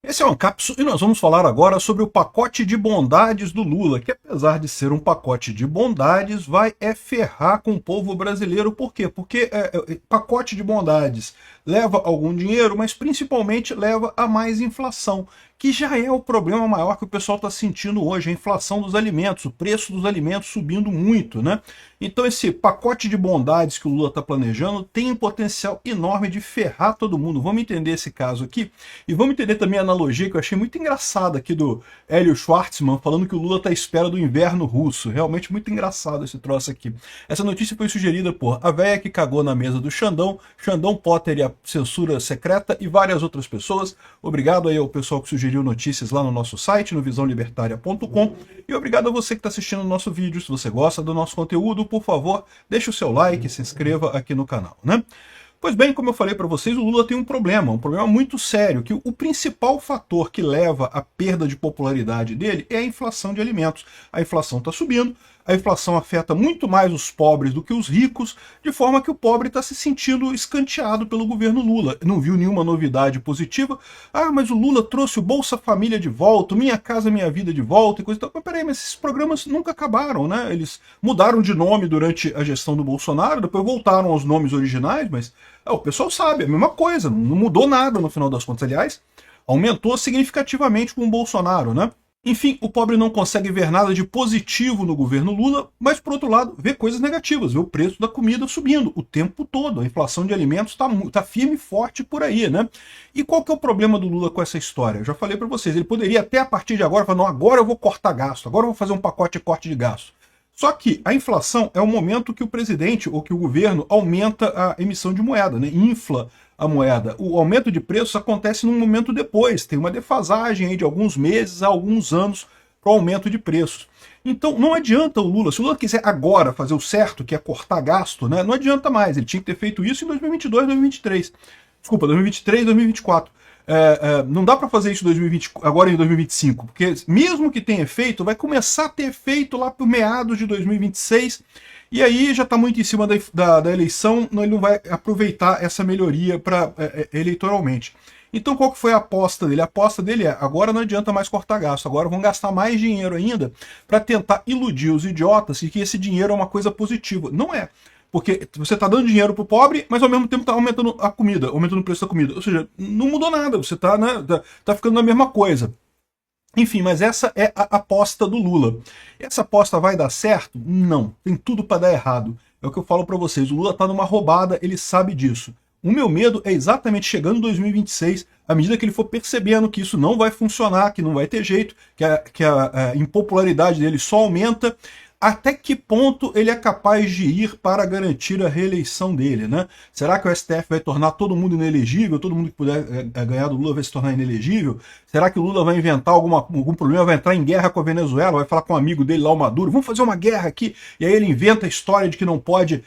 Esse é o Ancapsu e nós vamos falar agora sobre o pacote de bondades do Lula, que apesar de ser um pacote de bondades, vai ferrar com o povo brasileiro. Por quê? Porque pacote de bondades leva algum dinheiro, mas principalmente leva a mais inflação, que já é o problema maior que o pessoal está sentindo hoje, a inflação dos alimentos, o preço dos alimentos subindo muito, né? Então esse pacote de bondades que o Lula está planejando tem um potencial enorme de ferrar todo mundo. Vamos entender esse caso aqui e vamos entender também a analogia que eu achei muito engraçada aqui do Hélio Schwartzman, falando que o Lula está à espera do inverno russo. Realmente muito engraçado esse troço aqui. Essa notícia foi sugerida por A Véia que Cagou na Mesa do Xandão, Xandão Potter e a Censura Secreta e várias outras pessoas. Obrigado aí ao pessoal que sugeriu notícias lá no nosso site, no visãolibertaria.com, e obrigado a você que está assistindo o nosso vídeo. Se você gosta do nosso conteúdo, por favor, deixe o seu like e se inscreva aqui no canal, né? Pois bem, como eu falei para vocês, o Lula tem um problema muito sério, que o principal fator que leva à perda de popularidade dele é a inflação de alimentos. A inflação está subindo, a inflação afeta muito mais os pobres do que os ricos, de forma que o pobre está se sentindo escanteado pelo governo Lula. Não viu nenhuma novidade positiva. Ah, mas o Lula trouxe o Bolsa Família de volta, Minha Casa Minha Vida de volta e coisa e tal. Mas peraí, mas esses programas nunca acabaram, né? Eles mudaram de nome durante a gestão do Bolsonaro, depois voltaram aos nomes originais, mas o pessoal sabe, é a mesma coisa, não mudou nada no final das contas. Aliás, aumentou significativamente com o Bolsonaro, né? Enfim, o pobre não consegue ver nada de positivo no governo Lula, mas, por outro lado, vê coisas negativas, vê o preço da comida subindo o tempo todo. A inflação de alimentos está firme e forte por aí, né? E qual que é o problema do Lula com essa história? Eu já falei para vocês, ele poderia até a partir de agora falar, não, agora eu vou cortar gasto, agora eu vou fazer um pacote de corte de gasto. Só que a inflação é o momento que o presidente ou que o governo aumenta a emissão de moeda, né? Infla a moeda. O aumento de preços acontece num momento depois, tem uma defasagem aí de alguns meses a alguns anos para o aumento de preços. Então não adianta o Lula, se o Lula quiser agora fazer o certo, que é cortar gasto, né? Não adianta mais, ele tinha que ter feito isso em 2022, 2023. Desculpa, 2023, 2024. Não dá para fazer isso em 2020, agora em 2025, porque mesmo que tenha efeito, vai começar a ter efeito lá por meados de 2026, e aí já está muito em cima da eleição, ele não vai aproveitar essa melhoria eleitoralmente. Então qual que foi a aposta dele? A aposta dele é, agora não adianta mais cortar gasto, agora vão gastar mais dinheiro ainda para tentar iludir os idiotas e que esse dinheiro é uma coisa positiva. Não é. Porque você está dando dinheiro para o pobre, mas ao mesmo tempo está aumentando a comida, aumentando o preço da comida. Ou seja, não mudou nada, você está, né, tá ficando na mesma coisa. Enfim, mas essa é a aposta do Lula. Essa aposta vai dar certo? Não, tem tudo para dar errado. É o que eu falo para vocês, o Lula está numa roubada, ele sabe disso. O meu medo é exatamente chegando em 2026, à medida que ele for percebendo que isso não vai funcionar, que não vai ter jeito, que a impopularidade dele só aumenta, até que ponto ele é capaz de ir para garantir a reeleição dele, né? Será que o STF vai tornar todo mundo inelegível, todo mundo que puder ganhar do Lula vai se tornar inelegível? Será que o Lula vai inventar algum problema, vai entrar em guerra com a Venezuela, vai falar com um amigo dele lá, o Maduro, vamos fazer uma guerra aqui, e aí ele inventa a história de que não pode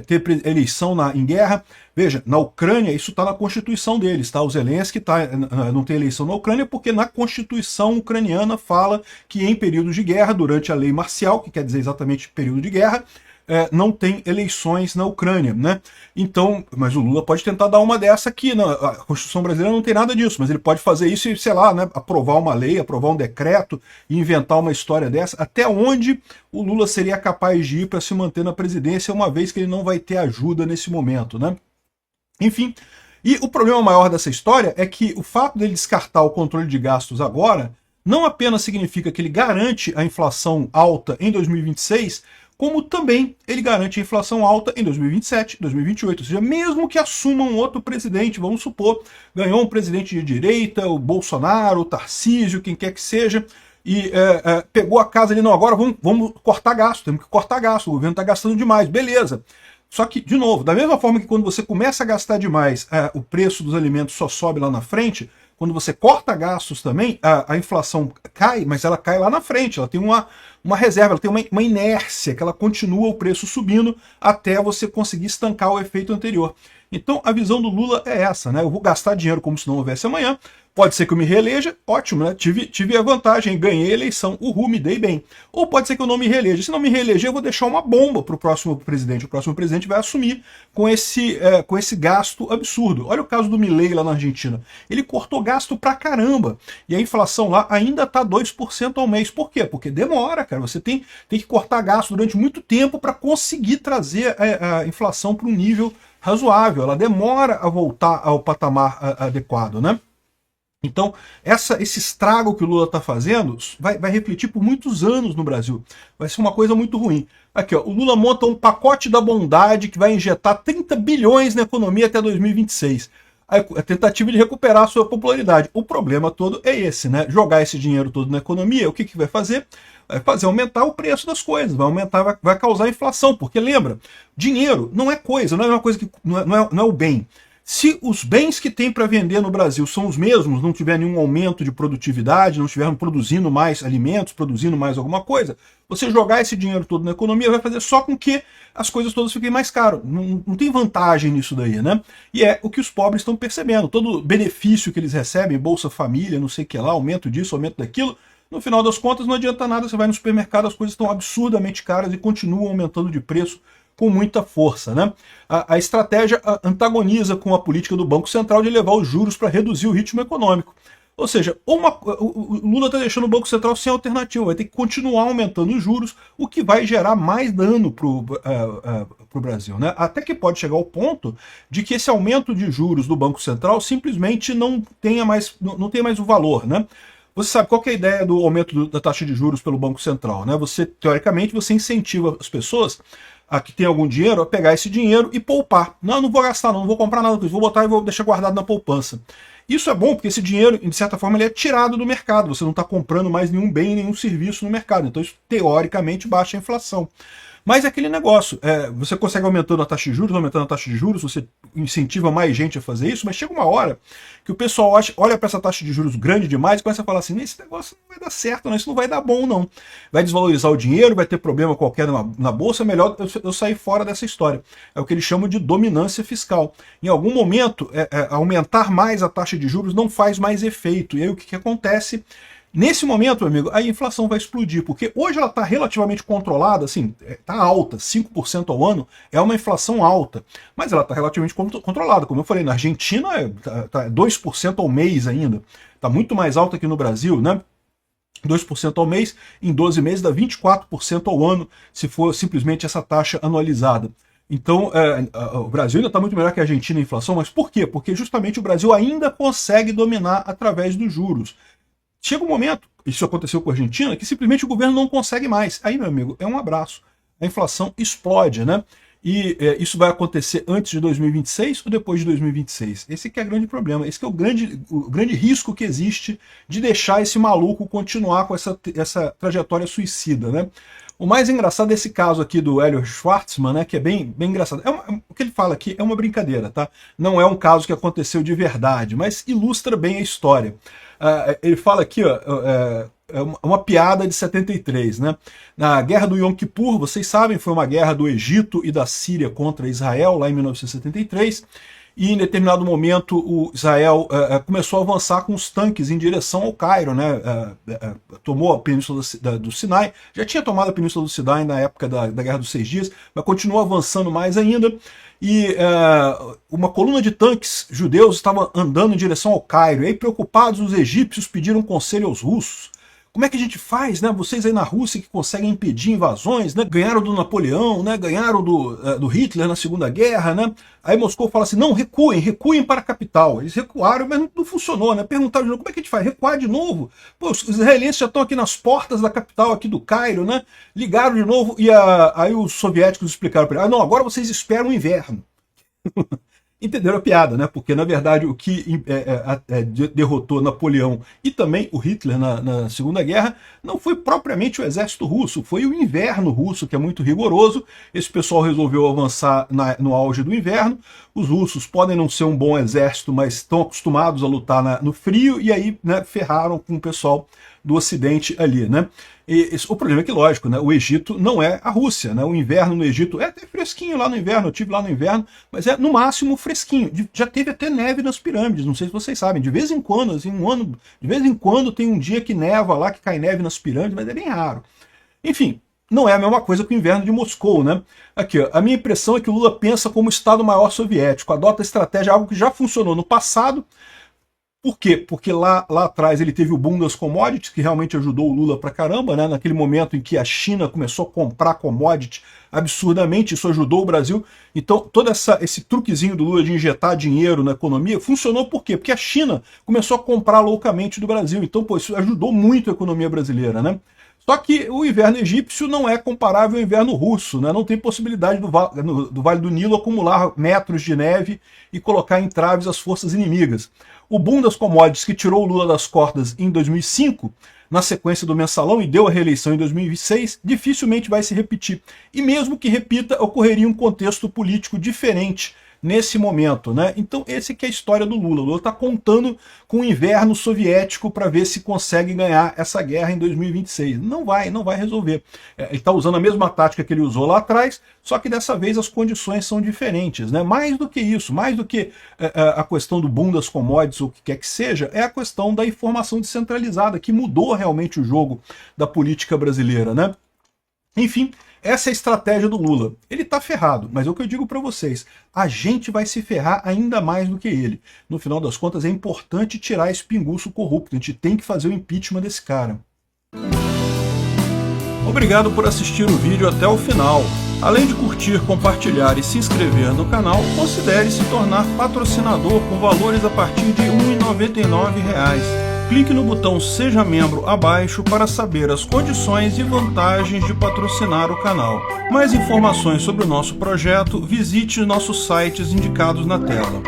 ter eleição em guerra? Veja, na Ucrânia isso está na Constituição deles, tá? O Zelensky não tem eleição na Ucrânia porque na Constituição ucraniana fala que em períodos de guerra, durante a lei marcial, que quer dizer exatamente período de guerra, não tem eleições na Ucrânia, né? Então, mas o Lula pode tentar dar uma dessa aqui, né? A Constituição brasileira não tem nada disso, mas ele pode fazer isso e, sei lá, né, aprovar uma lei, aprovar um decreto e inventar uma história dessa. Até onde o Lula seria capaz de ir para se manter na presidência, uma vez que ele não vai ter ajuda nesse momento, né? Enfim, e o problema maior dessa história é que o fato dele descartar o controle de gastos agora não apenas significa que ele garante a inflação alta em 2026, como também ele garante a inflação alta em 2027, 2028. Ou seja, mesmo que assuma um outro presidente, vamos supor, ganhou um presidente de direita, o Bolsonaro, o Tarcísio, quem quer que seja, e pegou a casa ali, não, agora vamos cortar gasto, temos que cortar gasto, o governo está gastando demais, beleza. Só que, de novo, da mesma forma que quando você começa a gastar demais, o preço dos alimentos só sobe lá na frente, quando você corta gastos também, a inflação cai, mas ela cai lá na frente, ela tem uma reserva, ela tem uma inércia, que ela continua o preço subindo até você conseguir estancar o efeito anterior. Então a visão do Lula é essa, né? Eu vou gastar dinheiro como se não houvesse amanhã, pode ser que eu me reeleja, ótimo, né? Tive a vantagem, ganhei a eleição, uhul, me dei bem. Ou pode ser que eu não me reeleja. Se não me reeleger, eu vou deixar uma bomba para o próximo presidente. O próximo presidente vai assumir com esse gasto absurdo. Olha o caso do Milei lá na Argentina. Ele cortou gasto pra caramba. E a inflação lá ainda tá 2% ao mês. Por quê? Porque demora, cara. Você tem que cortar gasto durante muito tempo para conseguir trazer a inflação para um nível razoável. Ela demora a voltar ao patamar adequado, né? Então, esse estrago que o Lula está fazendo vai refletir por muitos anos no Brasil. Vai ser uma coisa muito ruim. Aqui, ó, o Lula monta um pacote da bondade que vai injetar 30 bilhões na economia até 2026. A tentativa de recuperar a sua popularidade. O problema todo é esse, né? Jogar esse dinheiro todo na economia, o que vai fazer? Vai fazer aumentar o preço das coisas, vai causar inflação, porque lembra, dinheiro não é coisa, não é uma coisa que não é o bem. Se os bens que tem para vender no Brasil são os mesmos, não tiver nenhum aumento de produtividade, não estiverem produzindo mais alimentos, produzindo mais alguma coisa, você jogar esse dinheiro todo na economia vai fazer só com que as coisas todas fiquem mais caras. Não tem vantagem nisso daí, né? E é o que os pobres estão percebendo. Todo benefício que eles recebem, Bolsa Família, não sei o que lá, aumento disso, aumento daquilo, no final das contas não adianta nada, você vai no supermercado, as coisas estão absurdamente caras e continuam aumentando de preço com muita força, né? A estratégia antagoniza com a política do Banco Central de levar os juros para reduzir o ritmo econômico. Ou seja, o Lula está deixando o Banco Central sem alternativa, vai ter que continuar aumentando os juros, o que vai gerar mais dano para o Brasil, né? Até que pode chegar ao ponto de que esse aumento de juros do Banco Central simplesmente não tenha mais o valor, né? Você sabe qual que é a ideia do aumento da taxa de juros pelo Banco Central, né? Teoricamente, você incentiva as pessoas a que tem algum dinheiro a pegar esse dinheiro e poupar. Não vou gastar, não vou comprar nada com isso, vou botar e vou deixar guardado na poupança. Isso é bom porque esse dinheiro, de certa forma, ele é tirado do mercado. Você não está comprando mais nenhum bem, nenhum serviço no mercado. Então isso, teoricamente, baixa a inflação. Mas é aquele negócio, você consegue aumentando a taxa de juros, você incentiva mais gente a fazer isso, mas chega uma hora que o pessoal olha para essa taxa de juros grande demais e começa a falar assim, esse negócio não vai dar certo, não, isso não vai dar bom não. Vai desvalorizar o dinheiro, vai ter problema qualquer na bolsa, é melhor eu sair fora dessa história. É o que eles chamam de dominância fiscal. Em algum momento, aumentar mais a taxa de juros não faz mais efeito. E aí o que acontece? Nesse momento, meu amigo, a inflação vai explodir, porque hoje ela está relativamente controlada, assim, está alta, 5% ao ano, é uma inflação alta, mas ela está relativamente controlada. Como eu falei, na Argentina tá 2% ao mês ainda, está muito mais alta que no Brasil, né? 2% ao mês, em 12 meses dá 24% ao ano, se for simplesmente essa taxa anualizada. Então, o Brasil ainda está muito melhor que a Argentina em inflação, mas por quê? Porque justamente o Brasil ainda consegue dominar através dos juros. Chega um momento, isso aconteceu com a Argentina, que simplesmente o governo não consegue mais. Aí, meu amigo, é um abraço. A inflação explode, né? E isso vai acontecer antes de 2026 ou depois de 2026? Esse que é o grande problema, esse que é o grande risco que existe de deixar esse maluco continuar com essa trajetória suicida, né? O mais engraçado desse caso aqui do Hélio Schwartzman, né, que é bem engraçado. O que ele fala aqui é uma brincadeira, tá? Não é um caso que aconteceu de verdade, mas ilustra bem a história. Ele fala aqui, ó, é uma piada de 73, né? Na Guerra do Yom Kippur, vocês sabem, foi uma guerra do Egito e da Síria contra Israel, lá em 1973, e em determinado momento o Israel começou a avançar com os tanques em direção ao Cairo, né? Tomou a Península do Sinai, já tinha tomado a Península do Sinai na época da Guerra dos 6 Dias, mas continuou avançando mais ainda, e uma coluna de tanques judeus estava andando em direção ao Cairo, e aí preocupados os egípcios pediram conselho aos russos. Como é que a gente faz, né? Vocês aí na Rússia que conseguem impedir invasões, né? Ganharam do Napoleão, né? Ganharam do Hitler na Segunda Guerra, né? Aí Moscou fala assim, não, recuem para a capital. Eles recuaram, mas não funcionou, né? Perguntaram de novo, como é que a gente faz? Recuar de novo? Pô, os israelenses já estão aqui nas portas da capital aqui do Cairo, né? Ligaram de novo e aí os soviéticos explicaram para eles, não, agora vocês esperam o inverno. Entenderam a piada, né? Porque, na verdade, o que derrotou Napoleão e também o Hitler na Segunda Guerra não foi propriamente o exército russo, foi o inverno russo, que é muito rigoroso. Esse pessoal resolveu avançar no auge do inverno. Os russos podem não ser um bom exército, mas estão acostumados a lutar no frio, e aí, né, ferraram com o pessoal do Ocidente ali, né? O problema é que, lógico, né, o Egito não é a Rússia, né? O inverno no Egito é até fresquinho lá no inverno, eu estive lá no inverno, mas é no máximo fresquinho. Já teve até neve nas pirâmides, não sei se vocês sabem, de vez em quando, assim, de vez em quando tem um dia que neva lá, que cai neve nas pirâmides, mas é bem raro. Enfim, não é a mesma coisa que o inverno de Moscou, né? Aqui, ó, a minha impressão é que o Lula pensa como Estado-Maior soviético, adota a estratégia, algo que já funcionou no passado. Por quê? Porque lá atrás ele teve o boom das commodities, que realmente ajudou o Lula pra caramba, né? Naquele momento em que a China começou a comprar commodities absurdamente, isso ajudou o Brasil. Então, todo esse truquezinho do Lula de injetar dinheiro na economia funcionou por quê? Porque a China começou a comprar loucamente do Brasil. Então, pô, isso ajudou muito a economia brasileira, né? Só que o inverno egípcio não é comparável ao inverno russo, né? Não tem possibilidade do Vale do Nilo acumular metros de neve e colocar em traves as forças inimigas. O boom das commodities que tirou o Lula das cordas em 2005, na sequência do mensalão, e deu a reeleição em 2006, dificilmente vai se repetir. E mesmo que repita, ocorreria um contexto político diferente nesse momento, né? Então esse que é a história do Lula. O Lula está contando com o inverno soviético para ver se consegue ganhar essa guerra em 2026. Não vai resolver. Ele está usando a mesma tática que ele usou lá atrás, só que dessa vez as condições são diferentes, né? Mais do que isso, mais do que a questão do boom das commodities ou o que quer que seja, é a questão da informação descentralizada, que mudou realmente o jogo da política brasileira, né? Enfim, essa é a estratégia do Lula. Ele tá ferrado, mas é o que eu digo para vocês, a gente vai se ferrar ainda mais do que ele. No final das contas, é importante tirar esse pinguço corrupto, a gente tem que fazer o impeachment desse cara. Obrigado por assistir o vídeo até o final. Além de curtir, compartilhar e se inscrever no canal, considere se tornar patrocinador com valores a partir de R$ 1,99. Clique no botão Seja Membro abaixo para saber as condições e vantagens de patrocinar o canal. Mais informações sobre o nosso projeto, visite nossos sites indicados na tela.